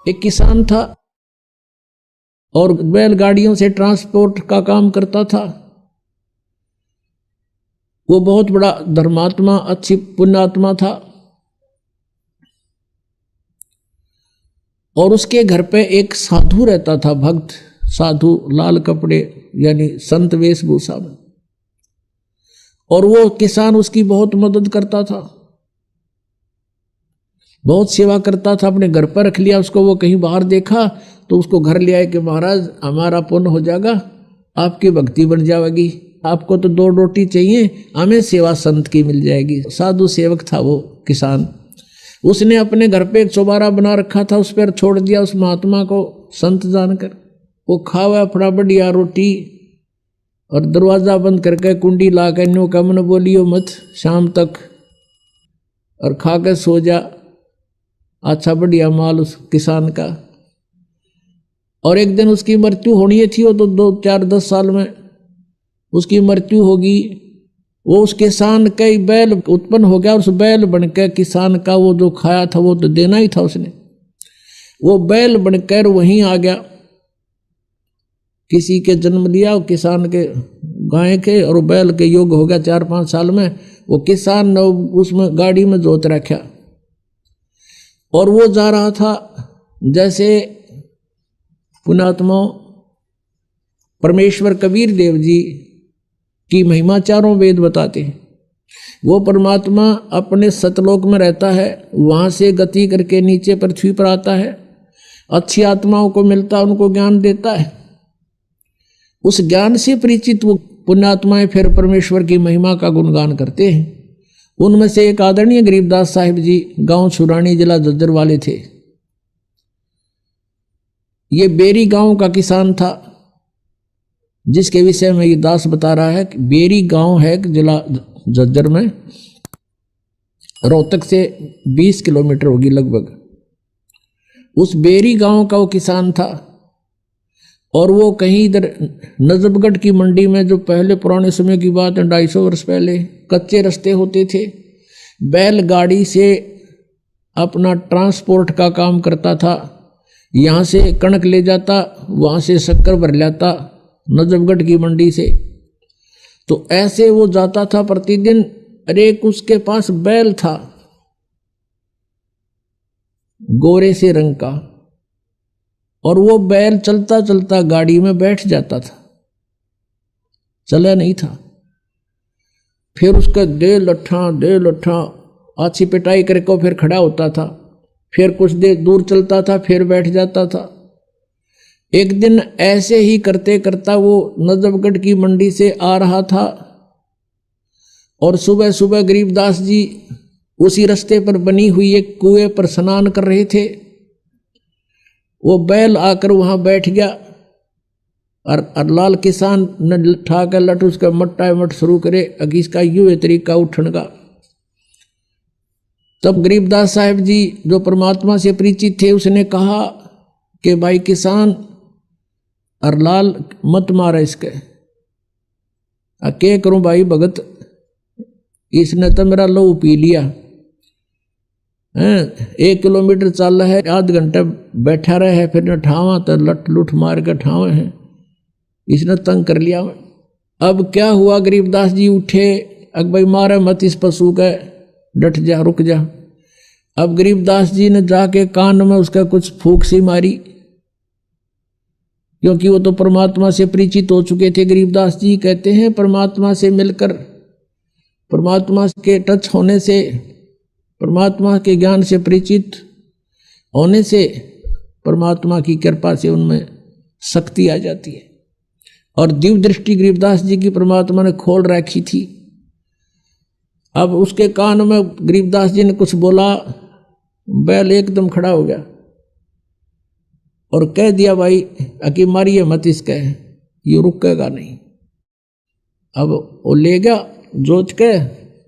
एक किसान था और बैलगाड़ियों से ट्रांसपोर्ट का काम करता था। वो बहुत बड़ा धर्मात्मा, अच्छी पुण्यात्मा था। और उसके घर पे एक साधु रहता था, भक्त साधु, लाल कपड़े यानी संत वेशभूषा में। और वो किसान उसकी बहुत मदद करता था, बहुत सेवा करता था। अपने घर पर रख लिया उसको। वो कहीं बाहर देखा तो उसको घर ले आए कि महाराज हमारा पुण्य हो जाएगा, आपकी भक्ति बन जाएगी, आपको तो 2 रोटी चाहिए, हमें सेवा संत की मिल जाएगी। साधु सेवक था वो किसान। उसने अपने घर पे एक चौबारा बना रखा था, उस पर छोड़ दिया उस महात्मा को संत जानकर। वो खावा अपना बढ़िया रोटी और दरवाजा बंद करके कुंडी ला के नो कम न बोलियो मत शाम तक, और खा के सो जा। अच्छा बढ़िया माल उस किसान का। और एक दिन उसकी मृत्यु होनी थी, वो तो 2, 4, 10 साल में उसकी मृत्यु होगी। वो उस किसान का ही बैल उत्पन्न हो गया, उस बैल बनकर किसान का वो जो खाया था वो तो देना ही था उसने। वो बैल बनकर वहीं आ गया, किसी के जन्म लिया, किसान के गाय के, और बैल के योग हो गया 4-5 साल में। वो किसान ने उसमें गाड़ी में जोत रखा और वो जा रहा था। जैसे पुण्यात्मा परमेश्वर कबीर देव जी की महिमा चारों वेद बताते हैं। वो परमात्मा अपने सतलोक में रहता है, वहाँ से गति करके नीचे पृथ्वी पर आता है, अच्छी आत्माओं को मिलता है, उनको ज्ञान देता है। उस ज्ञान से परिचित वो पुण्यात्माएं फिर परमेश्वर की महिमा का गुणगान करते हैं। उनमें से एक आदरणीय गरीबदास साहिब जी, गांव छुरानी, जिला झज्जर वाले थे। ये बेरी गांव का किसान था, जिसके विषय में ये दास बता रहा है कि बेरी गांव है जिला झज्जर में, रोहतक से 20 किलोमीटर होगी लगभग। उस बेरी गांव का वो किसान था। और वो कहीं इधर नजफगढ़ की मंडी में, जो पहले पुराने समय की बात है 250 वर्ष पहले, कच्चे रास्ते होते थे, बैलगाड़ी से अपना ट्रांसपोर्ट का काम करता था। यहाँ से कणक ले जाता, वहाँ से शक्कर भर लाता नजफगढ़ की मंडी से। तो ऐसे वो जाता था प्रतिदिन। अरे उसके पास बैल था गोरे से रंग का, और वो बैल चलता चलता गाड़ी में बैठ जाता था, चला नहीं था। फिर उसका दे लट्ठा अच्छी पिटाई करके फिर खड़ा होता था, फिर कुछ देर दूर चलता था, फिर बैठ जाता था। एक दिन ऐसे ही करते करता वो नजफगढ़ की मंडी से आ रहा था, और सुबह सुबह गरीबदास जी उसी रास्ते पर बनी हुई एक कुएं पर स्नान कर रहे थे। वो बैल आकर वहां बैठ गया, और लाल किसान ने ठा कर लट उसका मट्टा मट शुरू करे, अगी इसका यूं तरीका उठन का। तब गरीबदास साहिब जी जो परमात्मा से परिचित थे, उसने कहा कि भाई किसान और लाल मत मारा इसके। क्या करूं भाई भगत, इसने तो मेरा लहू पी लिया है। 1 किलोमीटर चल रहा है, आध घंटा बैठा रहे है, फिर न ठावा तो लट लुट मार के ठावे हैं, इसने तंग कर लिया। अब क्या हुआ, गरीबदास जी उठे, अब भाई मारे मत इस पशु का, डट जा, रुक जा। अब गरीबदास जी ने जाके कान में उसका कुछ फूंक सी मारी, क्योंकि वो तो परमात्मा से परिचित हो चुके थे। गरीबदास जी कहते हैं परमात्मा से मिलकर, परमात्मा के टच होने से, परमात्मा के ज्ञान से परिचित होने से, परमात्मा की कृपा से उनमें शक्ति आ जाती है। और दिव्य दृष्टि गरीबदास जी की परमात्मा ने खोल रखी थी। अब उसके कान में गरीबदास जी ने कुछ बोला, बैल एकदम खड़ा हो गया और कह दिया भाई अकी मारिए मत इसके, ये रुकेगा नहीं। अब वो ले गया जोत के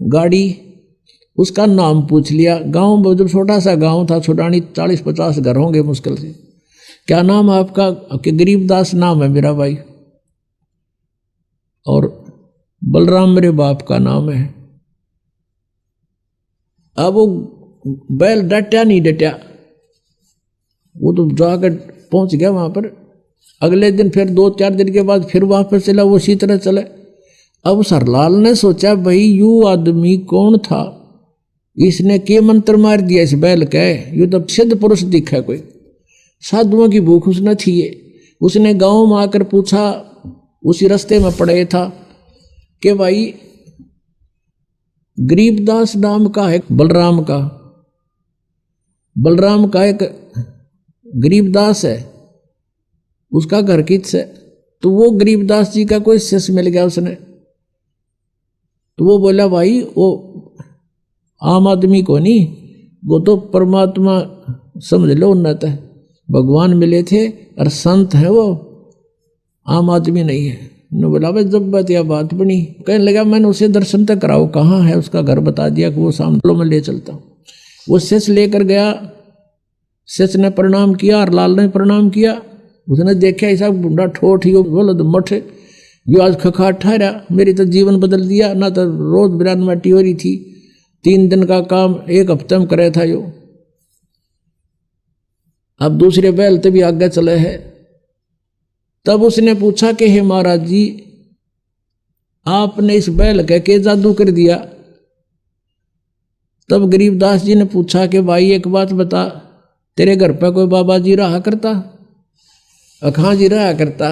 गाड़ी, उसका नाम पूछ लिया। गांव में जब छोटा सा गांव था छुटानी, 40-50 घर होंगे मुश्किल से। क्या नाम है आपका? कि गरीबदास नाम है मेरा भाई, और बलराम मेरे बाप का नाम है। अब वो बैल डटा नहीं डटा, वो तो जाकर पहुंच गया वहां पर। अगले दिन फिर 2-4 दिन के बाद फिर वापस चला, वो उसी तरह चले। अब सरलाल ने सोचा भाई यू आदमी कौन था, इसने के मंत्र मार दिया इस बैल के, यू तो सिद्ध पुरुष दिखा, कोई साधुओं की भूख उसने थी। उसने गांव में आकर पूछा, उसी रास्ते में पड़े था कि भाई गरीबदास नाम का है बलराम का एक गरीबदास है, उसका घर किस है। तो वो गरीबदास जी का कोई शिष्य मिल गया उसने। तो वो बोला भाई वो आम आदमी को नहीं, वो तो परमात्मा समझ लो उन्नत है, भगवान मिले थे और संत है, वो आम आदमी नहीं है। ने बोला भाई जब बात या बात बनी, कहने लगा मैंने उसे दर्शन तक कराओ, कहाँ है उसका घर बता दिया कि वो सामने में ले चलता हूँ। वो शिष्य लेकर गया, शिष्य ने प्रणाम किया और लाल ने प्रणाम किया। उसने देखा ऐसा बुढ़ा ठोठ ही बोलो तो मठ जो आज खखाट ठहरा, मेरी तो जीवन बदल दिया। ना तो रोज बिरान माटी हो रही थी, 3 दिन का काम 1 हफ्ते में करे था यो, अब दूसरे बैल तभी आगे चले है। तब उसने पूछा कि हे महाराज जी आपने इस बैल के जादू कर दिया। तब गरीबदास जी ने पूछा कि भाई एक बात बता, तेरे घर पे कोई बाबा जी रहा करता? अखां जी रहा करता,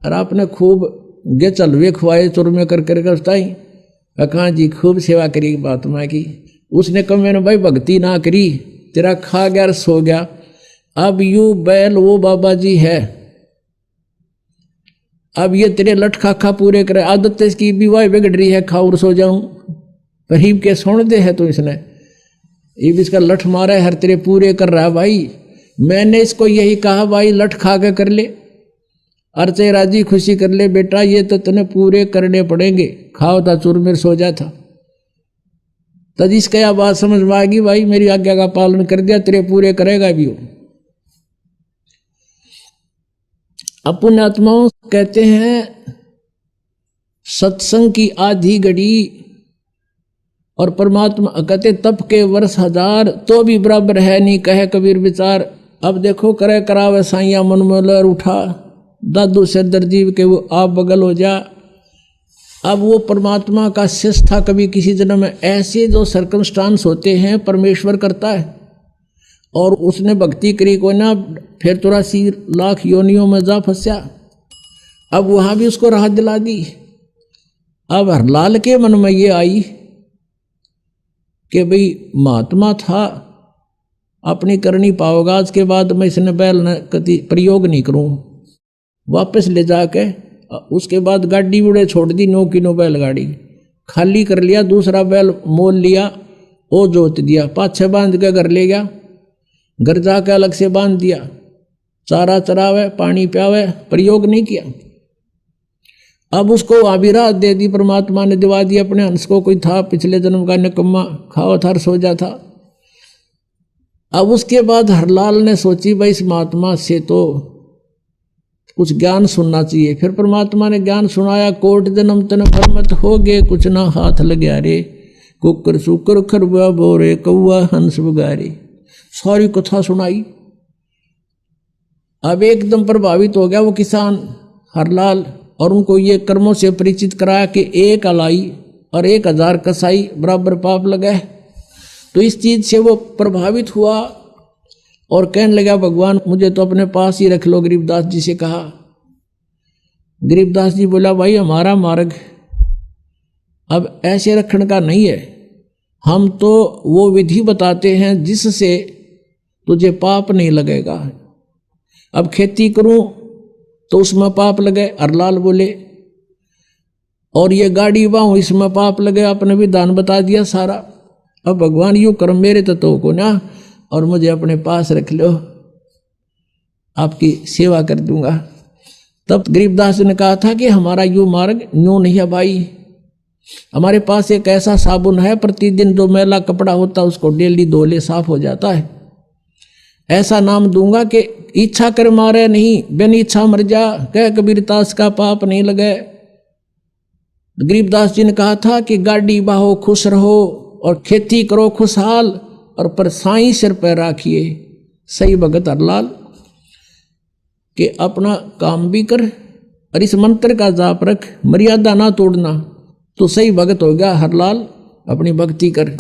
और आपने खूब गे चलवे खुआए चुरमे कर कर उसताई अखां जी खूब सेवा करी महात्मा की। उसने कहा मैंने भाई भक्ति ना करी, तेरा खा गया और सो गया। अब यू बैल वो बाबा जी है, अब ये तेरे लठ खा पूरे करे, आदत इसकी विवाह बिगड़ रही है, खा और सो जाऊं, परीब के सोन दे है। तो इसने ये भी इसका लठ मारा है, हर तेरे पूरे कर रहा है। भाई मैंने इसको यही कहा भाई लठ खा के कर ले, अर्चे राजी खुशी कर ले बेटा, ये तो तने पूरे करने पड़ेंगे, खाओ था चूरमेर सो जा था। तब इसका यह बात समझ में आ गई, भाई मेरी आज्ञा का पालन कर दिया, तेरे पूरे करेगा भी वो। अपने आत्माओं कहते हैं सत्संग की आधी घड़ी और परमात्मा कहते तप के वर्ष 1000 तो भी बराबर है नहीं, कहे कबीर विचार। अब देखो करे करावे साइया मन में लहर उठा, दादू सिरदर जीव के वो आप बगल हो जा। अब वो परमात्मा का शिष्य था, कभी किसी जन्म में ऐसे जो सर्कमस्टांस होते हैं परमेश्वर करता है। और उसने भक्ति करी कोई ना, फिर 83 लाख योनियों में जा फंसा। अब वहां भी उसको राहत दिला दी। अब हरलाल के मन में ये आई कि भाई महात्मा था, अपनी करनी पाओगा, आज के बाद मैं इसने बैल न कति प्रयोग नहीं करूं। वापस ले जाके उसके बाद गाड़ी उड़े छोड़ दी, 9 किलो बैलगाड़ी खाली कर लिया, दूसरा बैल मोल लिया, वो जोत दिया, पाछे बांध के घर ले गया, घर जाके अलग से बांध दिया, चारा चरावे पानी प्यावे, प्रयोग नहीं किया। अब उसको आविरात दे दी, परमात्मा ने दिवा दी अपने हंस को, कोई था पिछले जन्म का निकम्मा, खाओ था सो जा था। अब उसके बाद हरलाल ने सोची भाई इस महात्मा से तो कुछ ज्ञान सुनना चाहिए। फिर परमात्मा ने ज्ञान सुनाया, कोट जन्म तन फरमत हो गए, कुछ ना हाथ लग्या रे, कुकर सुकर खरबा बोरे कौआ हंस बगारे, सारी कथा सुनाई। अब एकदम प्रभावित हो गया वो किसान हरलाल, और उनको ये कर्मों से परिचित कराया कि 1 अलाई और 1000 कसाई बराबर पाप लगा। तो इस चीज से वो प्रभावित हुआ और कहने लगा भगवान मुझे तो अपने पास ही रख लो। गरीबदास जी से कहा, गरीबदास जी बोला भाई हमारा मार्ग अब ऐसे रखने का नहीं है, हम तो वो विधि बताते हैं जिससे तुझे पाप नहीं लगेगा। अब खेती करूं तो उसमें पाप लगे, हरलाल बोले, और ये गाड़ी बाहूं इसमें पाप लगे, आपने भी दान बता दिया सारा। अब भगवान यूं कर्म मेरे तो को ना, और मुझे अपने पास रख लो, आपकी सेवा कर दूंगा। तब गरीबदास ने कहा था कि हमारा यूं मार्ग यूं नहीं है भाई, हमारे पास एक ऐसा साबुन है, प्रतिदिन जो मैला कपड़ा होता है उसको डेली धो ले, साफ हो जाता है। ऐसा नाम दूंगा कि इच्छा कर मारे नहीं, बिन इच्छा मर जा, कह कबीरदास का पाप नहीं लगे। गरीबदास जी ने कहा था कि गाड़ी बाहो खुश रहो और खेती करो खुशहाल, और पर साईं सिर पर राखिए। सही भगत हरलाल। कि अपना काम भी कर और इस मंत्र का जाप रख, मर्यादा ना तोड़ना, तो सही भगत हो गया। हरलाल अपनी भक्ति कर।